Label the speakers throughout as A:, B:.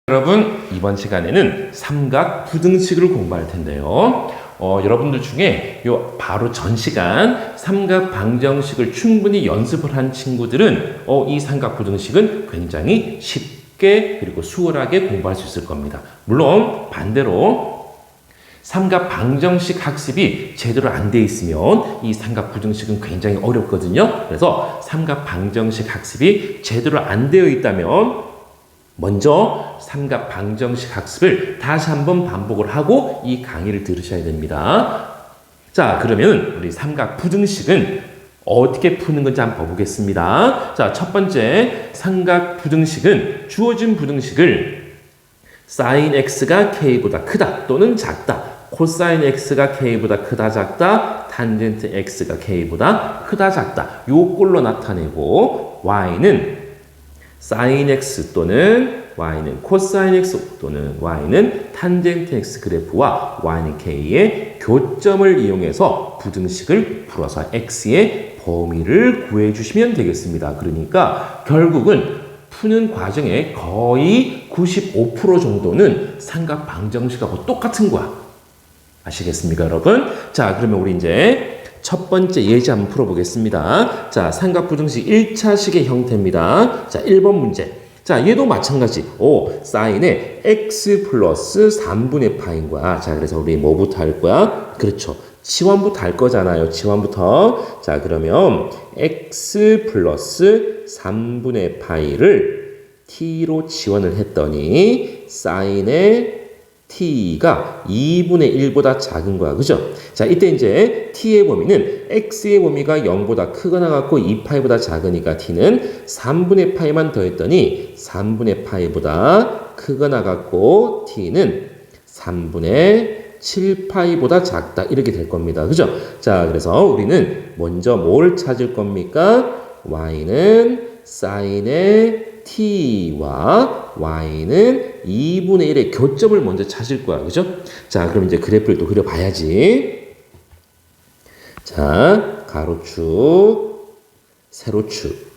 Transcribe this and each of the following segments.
A: 여러분, 이번 시간에는 삼각 부등식을 공부할 텐데요. 여러분들 중에 바로 전 시간 삼각 방정식을 충분히 연습을 한 친구들은 이 삼각 부등식은 굉장히 쉽게 그리고 수월하게 공부할 수 있을 겁니다. 물론 반대로 삼각 방정식 학습이 제대로 안 돼 있으면 이 삼각 부등식은 굉장히 어렵거든요. 그래서 삼각 방정식 학습이 제대로 안 되어 있다면 먼저 삼각 방정식 학습을 다시 한번 반복을 하고 이 강의를 들으셔야 됩니다. 자, 그러면 우리 삼각 부등식은 어떻게 푸는 건지 한번 보겠습니다. 자, 첫 번째 삼각 부등식은 주어진 부등식을 sin x가 k보다 크다 또는 작다, 코사인 x가 k보다 크다 작다, 탄젠트 x가 k보다 크다 작다 요꼴로 나타내고 y는 sin x 또는 y는 코사인 x 또는 y는 탄젠트 x 그래프와 y는 k의 교점을 이용해서 부등식을 풀어서 x의 범위를 구해주시면 되겠습니다. 그러니까 결국은 푸는 과정의 거의 95% 정도는 삼각 방정식하고 똑같은 거야. 아시겠습니까, 여러분? 자, 그러면 우리 이제 첫 번째 예제 한번 풀어보겠습니다. 자, 삼각 부등식 1차식의 형태입니다. 자, 1번 문제. 자, 얘도 마찬가지. 사인에 x 플러스 3분의 파인 거야. 자, 그래서 우리 뭐부터 할 거야? 그렇죠. 치환부터 할 거잖아요. 치환부터. 자, 그러면 x 플러스 3분의 파이를 t로 치환을 했더니 사인의 t가 2분의 1보다 작은 거야. 그죠? 자, 이때 이제 t의 범위는 x의 범위가 0보다 크거나 같고 2파이보다 작으니까 t는 3분의 파이만 더했더니 3분의 파이보다 크거나 같고 t는 3분의 7파이보다 작다. 이렇게 될 겁니다. 그죠? 자, 그래서 우리는 먼저 뭘 찾을 겁니까? y는 사인의 t와 y는 2분의 1의 교점을 먼저 찾을 거야. 그죠? 자, 그럼 이제 그래프를 또 그려봐야지. 자, 가로축, 세로축.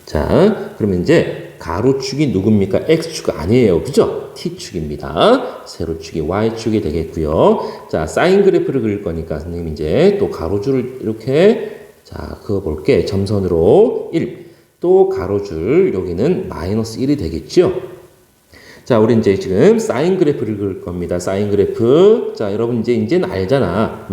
A: 자, 그러면 이제 가로축이 누굽니까? x축 아니에요. 그죠? t축입니다. 세로축이 y축이 되겠고요. 자, 사인 그래프를 그릴 거니까 선생님 이제 또 가로줄을 이렇게 자, 그어볼게. 점선으로 1. 또 가로줄 여기는 마이너스 1이 되겠죠. 자, 우리 이제 지금 사인 그래프를 그릴 겁니다. 사인 그래프. 자, 여러분 이제는 알잖아.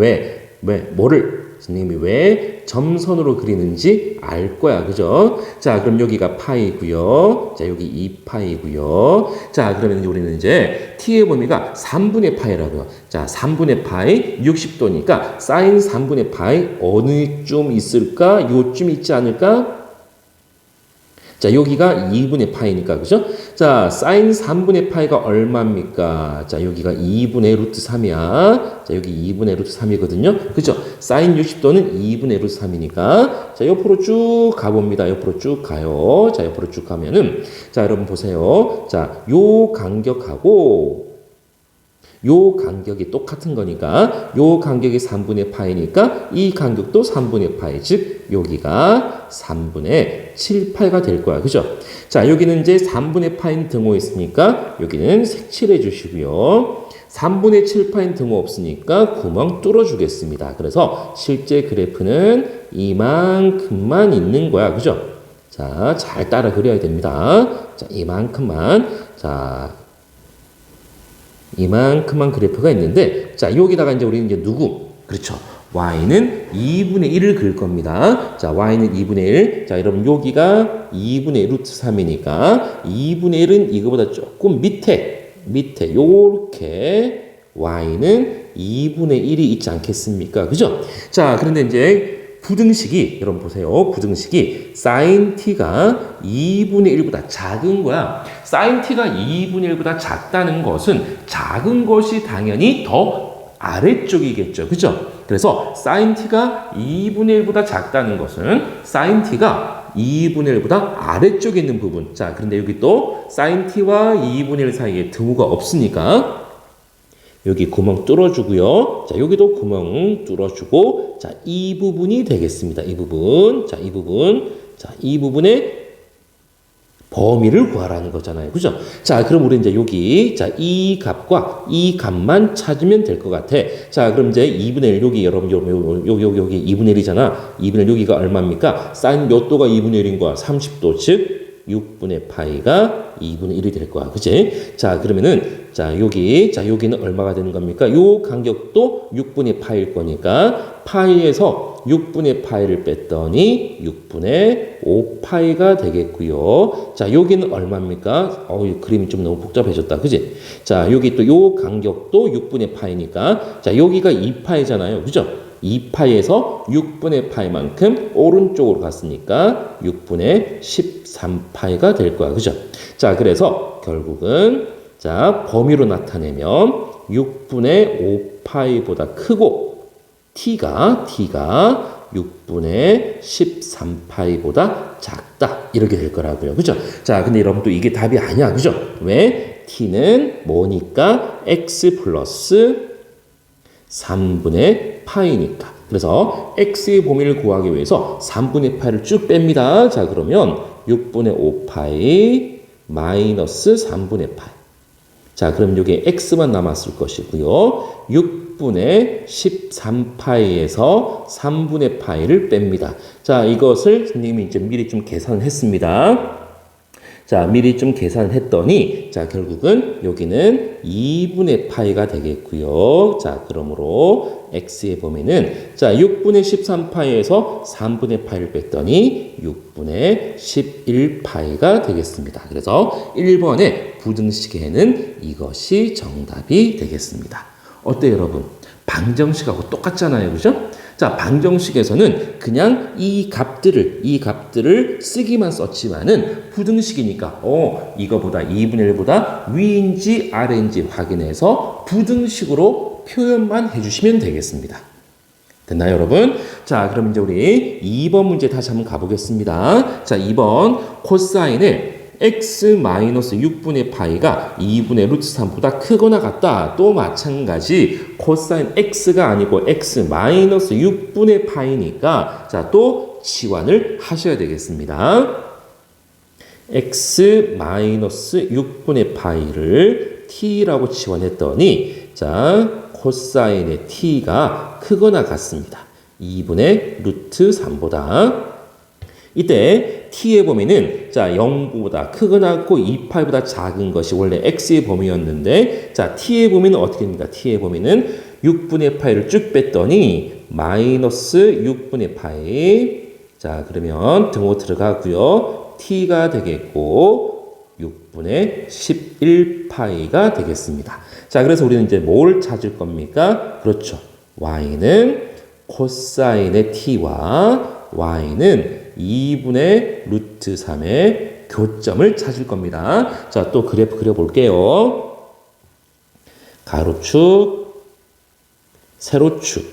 A: 뭐를 선생님이 왜 점선으로 그리는지 알 거야. 그죠? 자, 그럼 여기가 파이고요. 자, 여기 2파이고요. 자, 그러면 우리는 이제 t의 범위가 3분의 파이라고요. 자, 3분의 파이 60도니까 사인 3분의 파이 어느 쯤 있을까? 요쯤 있지 않을까? 자, 여기가 2분의 파이니까, 그죠? 자, 사인 3분의 파이가 얼마입니까? 자, 여기가 2분의 루트 3이야. 자, 여기 2분의 루트 3이거든요. 그죠? 사인 60도는 2분의 루트 3이니까. 자, 옆으로 쭉 가봅니다. 옆으로 쭉 가요. 자, 옆으로 쭉 가면은. 자, 여러분 보세요. 자, 요 간격하고 요 간격이 똑같은 거니까 요 간격이 3분의 파이니까 이 간격도 3분의 파이, 즉 여기가 3분의 7파이가 될 거야. 그죠? 자, 여기는 이제 3분의 파인 등호 있으니까 여기는 색칠해 주시고요. 3분의 7파인 등호 없으니까 구멍 뚫어 주겠습니다. 그래서 실제 그래프는 이만큼만 있는 거야. 그죠? 자, 잘 따라 그려야 됩니다. 자, 이만큼만. 자, 이만큼만 그래프가 있는데, 자, 여기다가 이제 우리는 이제 그렇죠. y는 2분의 1을 그릴 겁니다. 자, y는 2분의 1. 자, 여러분, 여기가 2분의 1 루트 3이니까, 2분의 1은 이거보다 조금 밑에, 요렇게 y는 2분의 1이 있지 않겠습니까? 그죠? 자, 그런데 이제, 부등식이 여러분 보세요. 부등식이 sin t가 2분의 1보다 작은 거야. sin t가 2분의 1보다 작다는 것은 작은 것이 당연히 더 아래쪽이겠죠. 그죠? 그래서 sin t가 2분의 1보다 작다는 것은 sin t가 2분의 1보다 아래쪽에 있는 부분. 자, 그런데 여기 또 sin t와 2분의 1 사이에 등호가 없으니까 여기 구멍 뚫어주고요. 자, 여기도 구멍 뚫어주고, 자, 이 부분이 되겠습니다. 이 부분. 자, 이 부분. 자, 이 부분에 범위를 구하라는 거잖아요. 그죠? 자, 그럼 우리 이제 여기, 자, 이 값과 이 값만 찾으면 될 것 같아. 자, 그럼 이제 2분의 1, 여기 여러분, 여기 2분의 1이잖아. 2분의 1 여기가 얼마입니까? 사인 몇 도가 2분의 1인 거야? 30도. 즉, 6분의 파이가 2분의 1이 될 거야. 그치? 자, 그러면은, 자, 여기는 얼마가 되는 겁니까? 요 간격도 6분의 파일 거니까, 파이에서 6분의 파이를 뺐더니 6분의 5파이가 되겠고요. 자, 여기는 얼마입니까? 그림이 좀 너무 복잡해졌다. 그지? 자, 여기 또 요 간격도 6분의 파이니까, 자, 여기가 2파이잖아요. 그죠? 2파이에서 6분의 파이만큼 오른쪽으로 갔으니까 6분의 13파이가 될 거야. 그죠? 자, 결국은, 자, 범위로 나타내면 6분의 5파이보다 크고, t가 6분의 13파이보다 작다. 이렇게 될 거라고요. 그죠? 자, 근데 여러분 또 이게 답이 아니야. 그죠? 왜? t는 뭐니까? x 플러스 3분의 파이니까. 그래서 x의 범위를 구하기 위해서 3분의 파이를 쭉 뺍니다. 자, 그러면 6분의 5파이 마이너스 3분의 파이. 자, 그럼 여기에 x만 남았을 것이고요. 6분의 13파이에서 3분의 파이를 뺍니다. 자, 이것을 선생님이 이제 미리 좀 계산을 했습니다. 자, 미리 좀 계산을 했더니, 자, 결국은 여기는 2분의 파이가 되겠고요. 자, 그러므로 x의 범위는, 자, 6분의 13파이에서 3분의 파이를 뺐더니 6분의 11파이가 되겠습니다. 그래서 1번의 부등식에는 이것이 정답이 되겠습니다. 어때요, 여러분? 방정식하고 똑같잖아요. 그죠? 자, 방정식에서는 그냥 이 값들을 쓰기만 썼지만은 부등식이니까, 이거보다 2분의 1보다 위인지 아래인지 확인해서 부등식으로 표현만 해주시면 되겠습니다. 됐나요, 여러분? 자, 그럼 이제 우리 2번 문제 다시 한번 가보겠습니다. 자, 2번 코사인을 x-6분의 파이가 2분의 루트 3보다 크거나 같다. 또 마찬가지 코사인 x가 아니고 x-6분의 파이니까 자, 또 치환을 하셔야 되겠습니다. x-6분의 파이를 t라고 치환했더니 자, 코사인의 t가 크거나 같습니다. 2분의 루트 3보다. 이때 t의 범위는 자 0보다 크거나 같고 2파이보다 작은 것이 원래 x의 범위였는데 자 t의 범위는 어떻게 됩니까? t의 범위는 6분의 파이를 쭉 뺐더니 마이너스 6분의 파이 자 그러면 등호 들어가고요. t가 되겠고 6분의 11파이가 되겠습니다. 자 그래서 우리는 이제 뭘 찾을 겁니까? 그렇죠. y는 코사인의 t와 y는 2분의 루트 3의 교점을 찾을 겁니다. 자, 또 그래프 그려볼게요. 가로축, 세로축.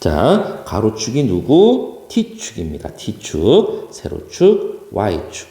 A: 자, 가로축이 누구? t축입니다. t축, 세로축, y축.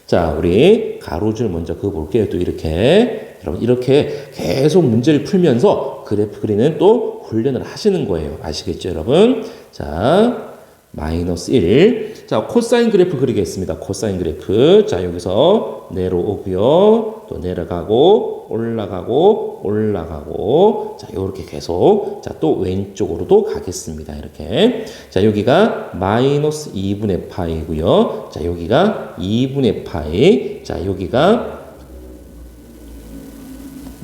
A: 자, 우리 가로줄 먼저 그어볼게요. 또 이렇게. 여러분, 이렇게 계속 문제를 풀면서 그래프 그리는 또 훈련을 하시는 거예요. 아시겠죠, 여러분? 자, 마이너스 1. 자, 코사인 그래프 그리겠습니다. 코사인 그래프. 자, 여기서 내려오고요. 또 내려가고, 올라가고, 올라가고. 자, 요렇게 계속. 자, 또 왼쪽으로도 가겠습니다. 이렇게. 자, 여기가 마이너스 2분의 파이고요. 자, 여기가 2분의 파이. 자, 여기가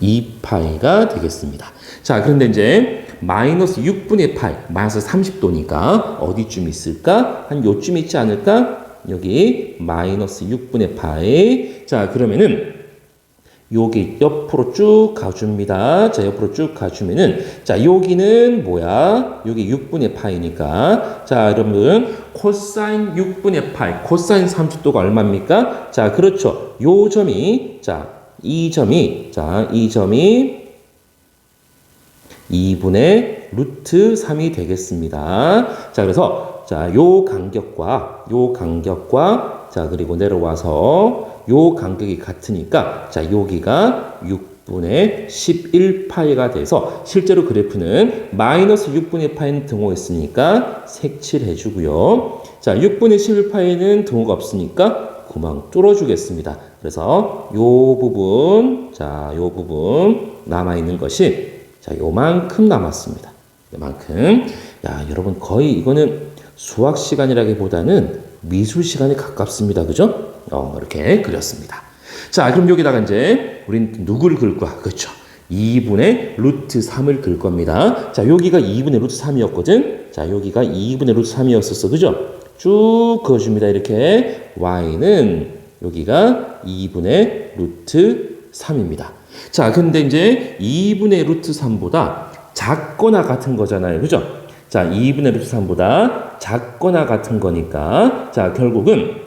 A: 2파이가 되겠습니다. 자, 그런데 이제 마이너스 6분의 파이, 마이너스 30도니까 어디쯤 있을까? 한 요쯤 있지 않을까? 여기 마이너스 6분의 파이. 자, 그러면은 여기 옆으로 쭉 가줍니다. 자, 옆으로 쭉 가주면은 자, 여기는 뭐야? 여기 6분의 파이니까 자, 여러분 코사인 6분의 파이, 코사인 30도가 얼마입니까? 자, 그렇죠. 요 점이 자, 이 점이 2분의 루트 3이 되겠습니다. 자, 그래서 자, 요 간격과 자, 그리고 내려와서 요 간격이 같으니까 자, 여기가 6분의 11파이가 돼서 실제로 그래프는 마이너스 6분의 파이는 등호 있으니까 색칠해 주고요. 자, 6분의 11파이는 등호가 없으니까 구멍 뚫어주겠습니다. 그래서 요 부분, 자, 요 부분 남아있는 것이 자, 요만큼 남았습니다. 요만큼. 야, 여러분 거의 이거는 수학 시간이라기보다는 미술 시간에 가깝습니다. 그죠? 이렇게 그렸습니다. 자, 그럼 여기다가 이제 우린 누구를 그릴 거야? 그렇죠. 2분의 루트 3을 그릴 겁니다. 자, 여기가 2분의 루트 3이었거든. 자, 여기가 2분의 루트 3이었었어. 그죠? 쭉 그어줍니다. 이렇게 y는 여기가 2분의 루트 3입니다. 자, 근데 이제 2분의 루트 3보다 작거나 같은 거잖아요. 그죠? 자, 2분의 루트 3보다 작거나 같은 거니까 자, 결국은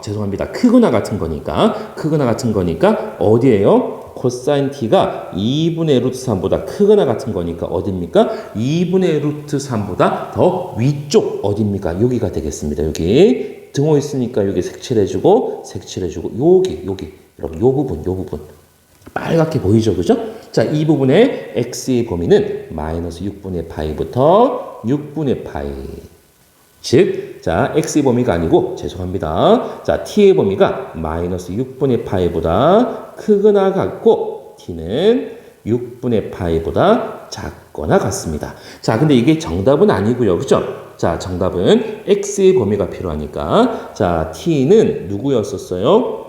A: 죄송합니다. 크거나 같은 거니까 어디예요? 코사인 t가 2분의 루트 3보다 크거나 같은 거니까 어디입니까? 2분의 루트 3보다 더 위쪽 어디입니까? 여기가 되겠습니다. 여기 등호 있으니까 여기 색칠해주고 여기 여러분 요 부분 빨갛게 보이죠? 그죠? 자, 이 부분의 x의 범위는 마이너스 6분의 파이부터 6분의 파이. 즉, 자, x의 범위가 아니고, 죄송합니다. 자, t의 범위가 마이너스 6분의 파이보다 크거나 같고, t는 6분의 파이보다 작거나 같습니다. 자, 근데 이게 정답은 아니고요. 그죠? 자, 정답은 x의 범위가 필요하니까, 자, t는 누구였었어요?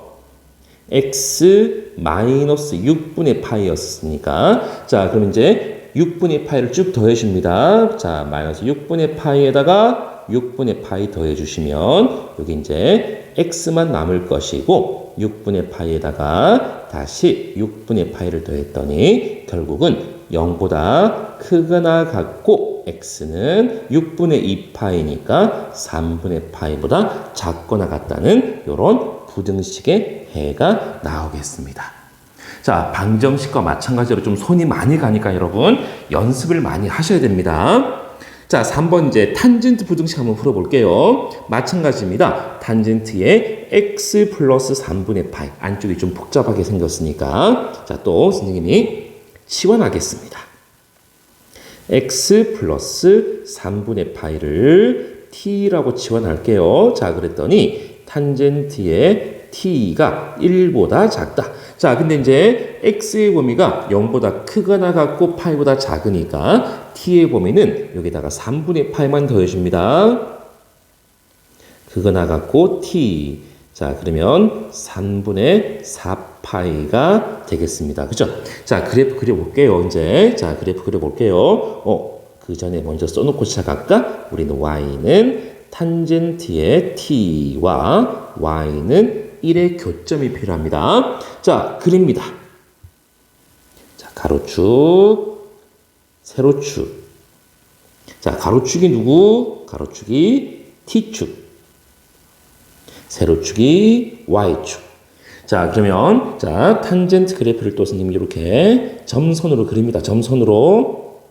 A: x 마이너스 6분의 파이였으니까 자, 그럼 이제 6분의 파이를 쭉 더해줍니다. 자, 마이너스 6분의 파이에다가 6분의 파이 더해주시면 여기 이제 x만 남을 것이고 6분의 파이에다가 다시 6분의 파이를 더했더니 결국은 0보다 크거나 같고 x는 6분의 2파이니까 3분의 파이보다 작거나 같다는 이런 부등식의 해가 나오겠습니다. 자, 방정식과 마찬가지로 좀 손이 많이 가니까 여러분 연습을 많이 하셔야 됩니다. 자, 3번 이제 탄젠트 부등식 한번 풀어볼게요. 마찬가지입니다. 탄젠트의 x 플러스 3분의 파이 안쪽이 좀 복잡하게 생겼으니까 자, 또 선생님이 치환하겠습니다. x 플러스 3분의 파이를 t라고 치환할게요. 자, 그랬더니 탄젠트의 t가 1보다 작다. 자, 근데 이제 x의 범위가 0보다 크거나 같고 파이보다 작으니까 t의 범위는 여기다가 3분의 파이만 더해줍니다. 크거나 같고 t. 자, 그러면 3분의 4파이가 되겠습니다. 그죠? 자, 그래프 그려볼게요. 이제. 자, 그래프 그려볼게요. 그 전에 먼저 써놓고 시작할까? 우리는 y는 탄젠트의 t와 y는 1의 교점이 필요합니다. 자, 그립니다. 자, 가로축, 세로축. 자, 가로축이 누구? 가로축이 t축. 세로축이 y축. 자, 그러면 자, 탄젠트 그래프를 또 선생님이 이렇게 점선으로 그립니다. 점선으로.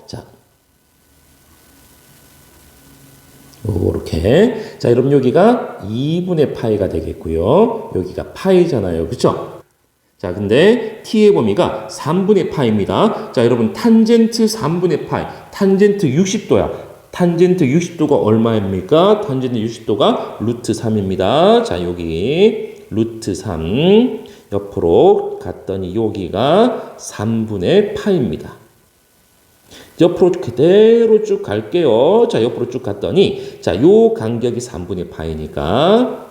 A: 자, 이렇게. 자, 여러분 여기가 2분의 파이가 되겠고요. 여기가 파이잖아요. 그렇죠? 자, 근데 t의 범위가 3분의 파이입니다. 자, 여러분 탄젠트 3분의 파이. 탄젠트 60도야. 탄젠트 60도가 얼마입니까? 탄젠트 60도가 루트 3입니다. 자, 여기 루트 3 옆으로 갔더니 여기가 3분의 파이입니다. 옆으로 그대로 쭉 갈게요. 자, 옆으로 쭉 갔더니 자, 요 간격이 3분의 파이니까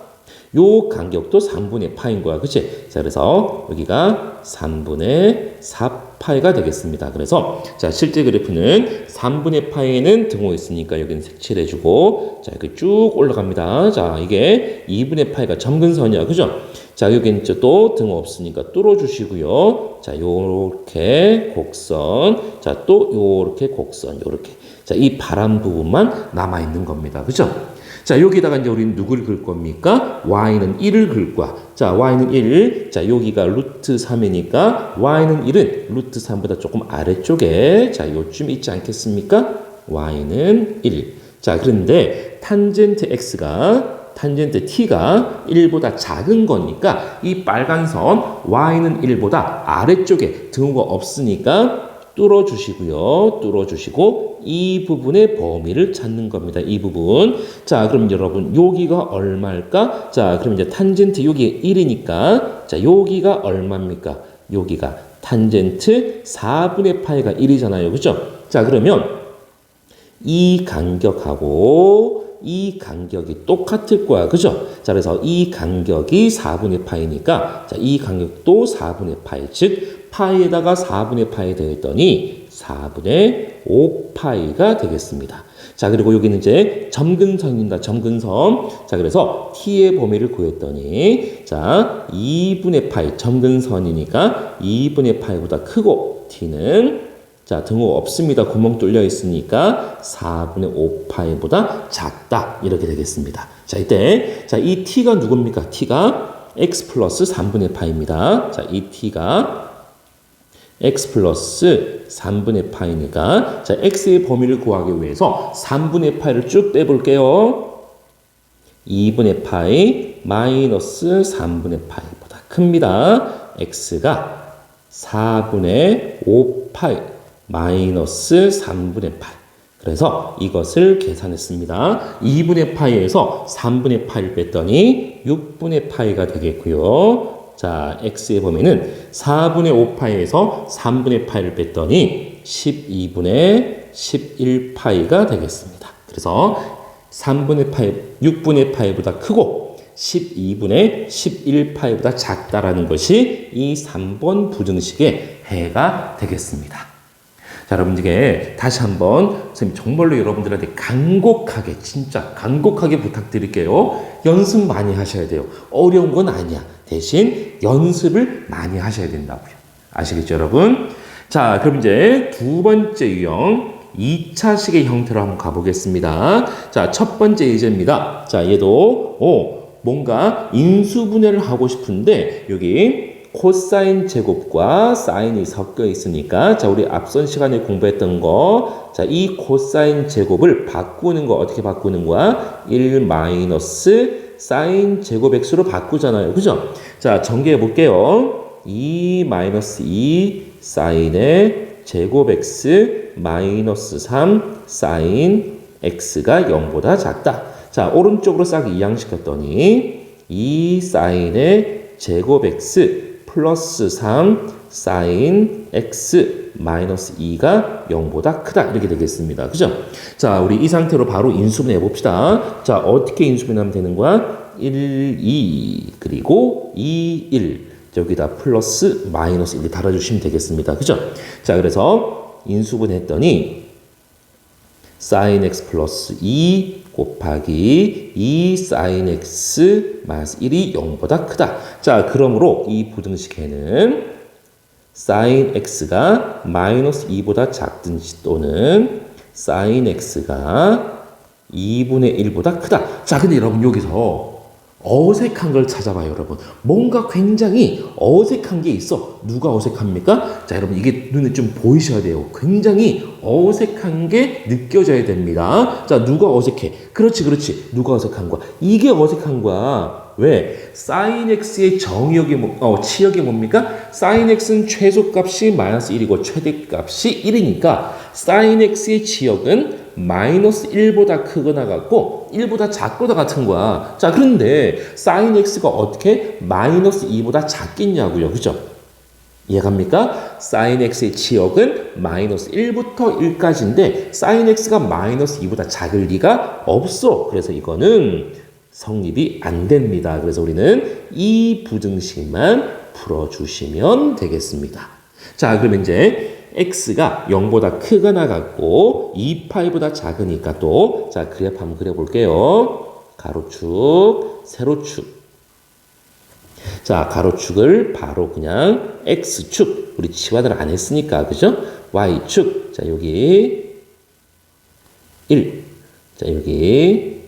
A: 요 간격도 3분의 파인 거야. 그치? 자, 그래서 여기가 3분의 4파이가 되겠습니다. 그래서 자, 실제 그래프는 3분의 파이에는 등호 있으니까 여기는 색칠해주고 자, 이렇게 쭉 올라갑니다. 자, 이게 2분의 파이가 점근선이야. 그죠? 자, 여기는 또 등호 없으니까 뚫어주시고요. 자, 요렇게 곡선. 자, 또 요렇게 곡선. 요렇게. 자, 이 파란 부분만 남아있는 겁니다. 그죠? 자, 여기다가 이제 우리는 누구를 그릴 겁니까? y는 1을 그릴 거야. 자, y는 1. 자, 여기가 루트 3이니까 y는 1은 루트 3보다 조금 아래쪽에 자, 요쯤 있지 않겠습니까? y는 1. 자, 그런데 탄젠트 t가 1보다 작은 거니까 이 빨간 선 y는 1보다 아래쪽에 등호가 없으니까 뚫어주시고요. 뚫어주시고 이 부분의 범위를 찾는 겁니다. 이 부분. 자, 그럼 여러분 여기가 얼마일까? 자, 그럼 이제 탄젠트 여기 1이니까 자, 여기가 얼마입니까? 여기가 탄젠트 4분의 파이가 1이잖아요. 그죠? 자, 그러면 이 간격하고 이 간격이 똑같을 거야. 그죠? 자, 그래서 이 간격이 4분의 파이니까 자, 이 간격도 4분의 파이. 즉 파이에다가 4분의 파이 더했더니 4분의 5파이가 되겠습니다. 자, 그리고 여기는 이제 점근선입니다. 점근선. 자, 그래서 t의 범위를 구했더니 자, 2분의 파이 점근선이니까 2분의 파이보다 크고 t는 자, 등호 없습니다. 구멍 뚫려 있으니까 4분의 5파이보다 작다. 이렇게 되겠습니다. 자, 이때 자, 이 t가 누굽니까? t가 x 플러스 3분의 파이입니다. 자, 이 t가 x 플러스 3분의 파이니까 자, x의 범위를 구하기 위해서 3분의 파이를 쭉 빼볼게요. 2분의 파이 마이너스 3분의 파이보다 큽니다. x가 4분의 5파이 마이너스 3분의 8. 그래서 이것을 계산했습니다. 2분의 파이에서 3분의 파이를 뺐더니 6분의 파이가 되겠고요. 자, x의 범위는 4분의 5파이에서 3분의 파이를 뺐더니 12분의 11파이가 되겠습니다. 그래서 3분의 파이, 6분의 파이보다 크고 12분의 11파이보다 작다라는 것이 이 3번 부등식의 해가 되겠습니다. 자, 여러분 이게 다시 한번 선생님 정말로 여러분들한테 간곡하게 진짜 간곡하게 부탁드릴게요. 연습 많이 하셔야 돼요. 어려운 건 아니야. 대신 연습을 많이 하셔야 된다고요. 아시겠죠, 여러분? 자, 그럼 이제 두 번째 유형 2차식의 형태로 한번 가보겠습니다. 자, 첫 번째 예제입니다. 자, 얘도 뭔가 인수분해를 하고 싶은데 여기 코사인 제곱과 사인이 섞여 있으니까 자, 우리 앞선 시간에 공부했던 거 자, 이 코사인 제곱을 바꾸는 거 어떻게 바꾸는 거야? 1 마이너스 사인 제곱 x로 바꾸잖아요. 그죠? 자, 전개해 볼게요. 2 마이너스 2 사인의 제곱 x 마이너스 3 사인 x가 0보다 작다. 자, 오른쪽으로 싹 이항시켰더니 2 사인의 제곱 x 플러스 3 사인 x 마이너스 2가 0보다 크다. 이렇게 되겠습니다. 그죠? 자, 우리 이 상태로 바로 인수분해 해봅시다. 자, 어떻게 인수분해하면 되는 거야? 1, 2, 그리고 2, 1. 여기다 플러스 마이너스 1 달아주시면 되겠습니다. 그죠? 자, 그래서 인수분해 했더니 사인 x 플러스 2 곱하기 2 사인 x 마이너스 1이 0보다 크다. 자, 그러므로 이 부등식에는 사인 x가 마이너스 2보다 작든지 또는 사인 x가 2분의 1보다 크다. 자, 근데 여러분 여기서 어색한 걸 찾아봐요, 여러분. 뭔가 굉장히 어색한 게 있어. 누가 어색합니까? 자, 여러분 이게 눈에 좀 보이셔야 돼요. 굉장히 어색한 게 느껴져야 됩니다. 자, 누가 어색해? 그렇지. 누가 어색한 거야? 이게 어색한 거야. 왜? 사인 x의 치역이 뭡니까? 사인 x는 최소값이 마이너스 1이고 최대값이 1이니까 사인 x의 치역은 마이너스 1보다 크거나 같고 1보다 작거나 같은 거야. 자, 그런데 사인 x가 어떻게 마이너스 2보다 작겠냐고요. 그죠? 이해갑니까? 사인 x의 치역은 마이너스 1부터 1까지인데 사인 x가 마이너스 2보다 작을 리가 없어. 그래서 이거는 성립이 안 됩니다. 그래서 우리는 이 부등식만 풀어주시면 되겠습니다. 자, 그러면 이제 x가 0보다 크거나 같고 2파이보다 작으니까 또 자, 그래프 한번 그려볼게요. 가로축, 세로축. 자, 가로축을 바로 그냥 x축. 우리 치환을 안 했으니까, 그죠? y축. 자, 여기 1. 자, 여기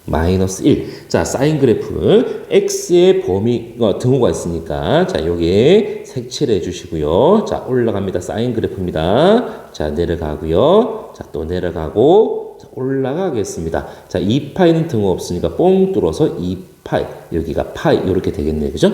A: 마이너스 1. 자, 사인 그래프. x의 범위, 등호가 있으니까. 자, 여기 색칠해 주시고요. 자, 올라갑니다. 사인 그래프입니다. 자, 내려가고요. 자, 또 내려가고. 자, 올라가겠습니다. 자, 2파이는 등호 없으니까 뽕 뚫어서 2파이. 여기가 파이. 이렇게 되겠네요. 그죠?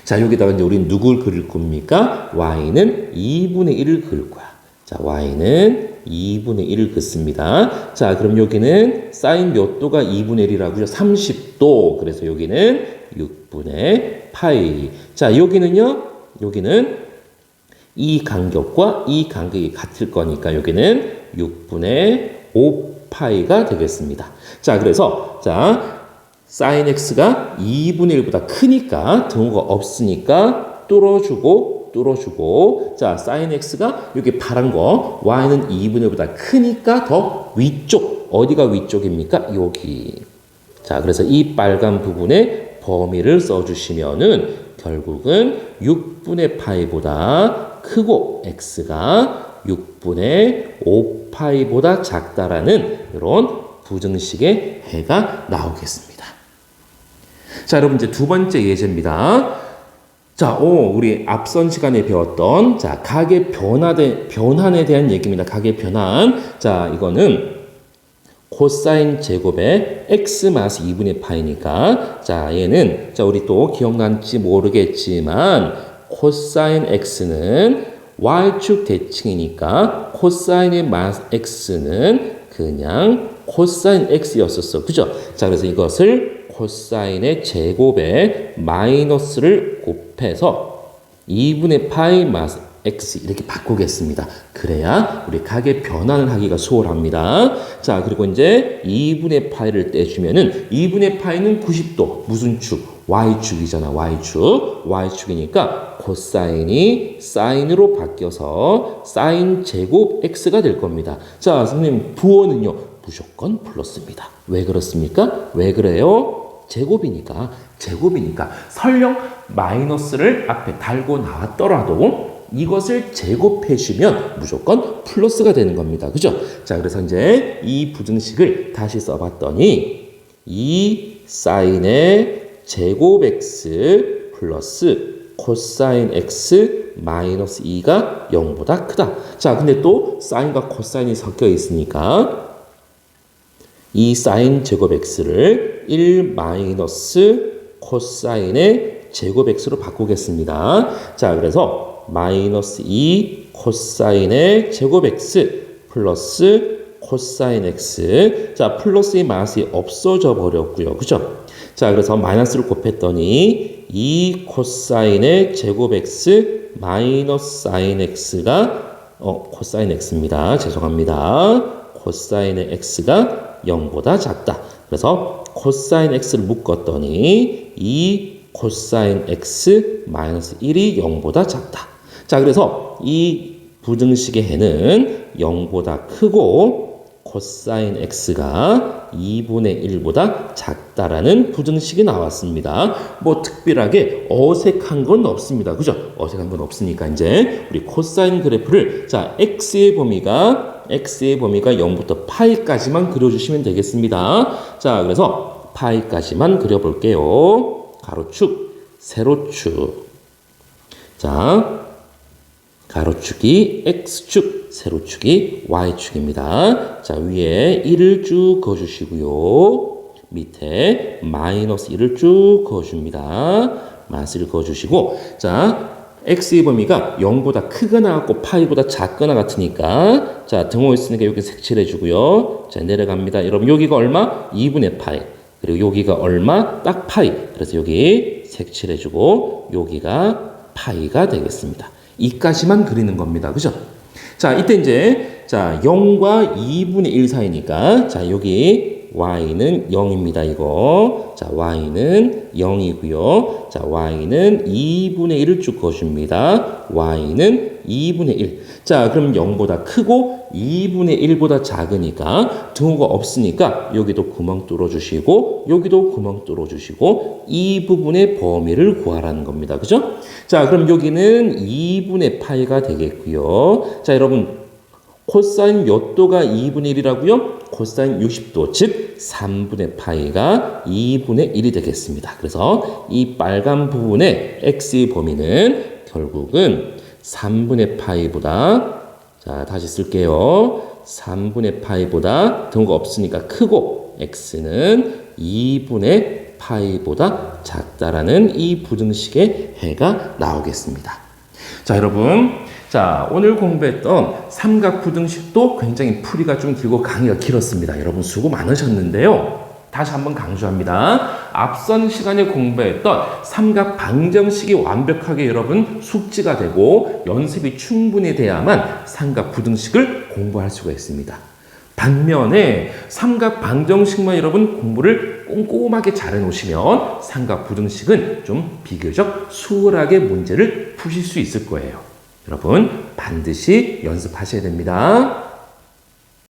A: 자, 여기다가 이제 우리는 누굴 그릴 겁니까? y는 2분의 1을 그릴 거야. 자, y는 2분의 1을 긋습니다. 자, 그럼 여기는 사인 몇 도가 2분의 1이라고요? 30도. 그래서 여기는 6분의 파이. 자, 여기는요? 여기는 이 간격과 이 간격이 같을 거니까 여기는 6분의 5파이가 되겠습니다. 자, 그래서 자, sin x가 2분의 1보다 크니까 등호가 없으니까 뚫어주고 자, sin x가 여기 파란 거 y는 2분의 1보다 크니까 더 위쪽. 어디가 위쪽입니까? 여기. 자, 그래서 이 빨간 부분에 범위를 써주시면은 결국은 6분의 파이보다 크고 x가 6분의 5파이보다 작다라는 이런 부등식의 해가 나오겠습니다. 자, 여러분 이제 두 번째 예제입니다. 자, 우리 앞선 시간에 배웠던 자, 각의 변환에 대한 얘기입니다. 각의 변환. 자, 이거는 코사인 제곱에 x 마이너스 2분의 파이니까 자, 얘는 자, 우리 또 기억날지 모르겠지만 코사인 x는 y축 대칭이니까 코사인의 마이너스 x는 그냥 코사인 x였었어. 그죠? 자, 그래서 이것을 코사인의 제곱에 마이너스를 곱해서 2분의 파이 마이너스 x 이렇게 바꾸겠습니다. 그래야 우리 각의 변환을 하기가 수월합니다. 자, 그리고 이제 2분의 파이를 떼주면은 2분의 파이는 90도. 무슨 축? y축이잖아. y축이니까 코사인이 사인으로 바뀌어서 사인 제곱 x가 될 겁니다. 자, 선생님 부호는요? 무조건 플러스입니다. 왜 그렇습니까? 왜 그래요? 제곱이니까 설령 마이너스를 앞에 달고 나왔더라도 이것을 제곱해주면 무조건 플러스가 되는 겁니다. 그죠? 자, 그래서 이제 이 부등식을 다시 써봤더니 이 사인의 제곱 x 플러스 코사인 x 마이너스 2가 0보다 크다. 자, 근데 또 사인과 코사인이 섞여 있으니까 이 사인 제곱 x를 1 마이너스 코사인의 제곱 x로 바꾸겠습니다. 자, 그래서 마이너스 2 코사인의 제곱 x 플러스 코사인 x. 자, 플러스의 마이너스가 없어져 버렸고요. 그죠? 자, 그래서 마이너스를 곱했더니 2 코사인의 제곱 x 마이너스 사인 x가 코사인 x입니다. 죄송합니다. 코사인의 x가 0보다 작다. 그래서 코사인 x를 묶었더니 2 코사인 x 마이너스 1이 0보다 작다. 자, 그래서 이 부등식의 해는 0보다 크고 코사인 x가 2분의 1보다 작다라는 부등식이 나왔습니다. 뭐 특별하게 어색한 건 없습니다. 그죠? 어색한 건 없으니까 이제 우리 코사인 그래프를 자, x의 범위가 0부터 파이까지만 그려주시면 되겠습니다. 자, 그래서 파이까지만 그려볼게요. 가로축, 세로축. 자, 가로축이 x축, 세로축이 y축입니다. 자, 위에 1을 쭉 그어주시고요. 밑에 마이너스 1을 쭉 그어줍니다. 마이너스를 그어주시고, 자, x의 범위가 0보다 크거나 같고 파이보다 작거나 같으니까, 자, 등호 있으니까 여기 색칠해주고요. 자, 내려갑니다. 여러분, 여기가 얼마? 2분의 파이. 그리고 여기가 얼마? 딱 파이. 그래서 여기 색칠해주고, 여기가 파이가 되겠습니다. 이까지만 그리는 겁니다. 그죠? 자, 이때 이제, 자, 0과 2분의 1 사이니까, 자, 여기 y는 0입니다. 이거. 자, y는 0이고요. 자, y는 2분의 1을 쭉 그어줍니다. y는 2분의 1. 자, 그럼 0보다 크고 2분의 1보다 작으니까 등호가 없으니까 여기도 구멍 뚫어주시고 여기도 구멍 뚫어주시고 이 부분의 범위를 구하라는 겁니다. 그죠? 자, 그럼 여기는 2분의 파이가 되겠고요. 자, 여러분 코사인 몇 도가 2분의 1이라고요? 코사인 60도, 즉 3분의 파이가 2분의 1이 되겠습니다. 그래서 이 빨간 부분의 x의 범위는 결국은 3분의 파이보다, 자, 다시 쓸게요. 3분의 파이보다 등호가 없으니까 크고 x는 2분의 파이보다 작다라는 이 부등식의 해가 나오겠습니다. 자, 여러분. 자, 오늘 공부했던 삼각 부등식도 굉장히 풀이가 좀 길고 강의가 길었습니다. 여러분 수고 많으셨는데요. 다시 한번 강조합니다. 앞선 시간에 공부했던 삼각 방정식이 완벽하게 여러분 숙지가 되고 연습이 충분히 돼야만 삼각 부등식을 공부할 수가 있습니다. 반면에 삼각 방정식만 여러분 공부를 꼼꼼하게 잘 해놓으시면 삼각 부등식은 좀 비교적 수월하게 문제를 푸실 수 있을 거예요. 여러분 반드시 연습하셔야 됩니다.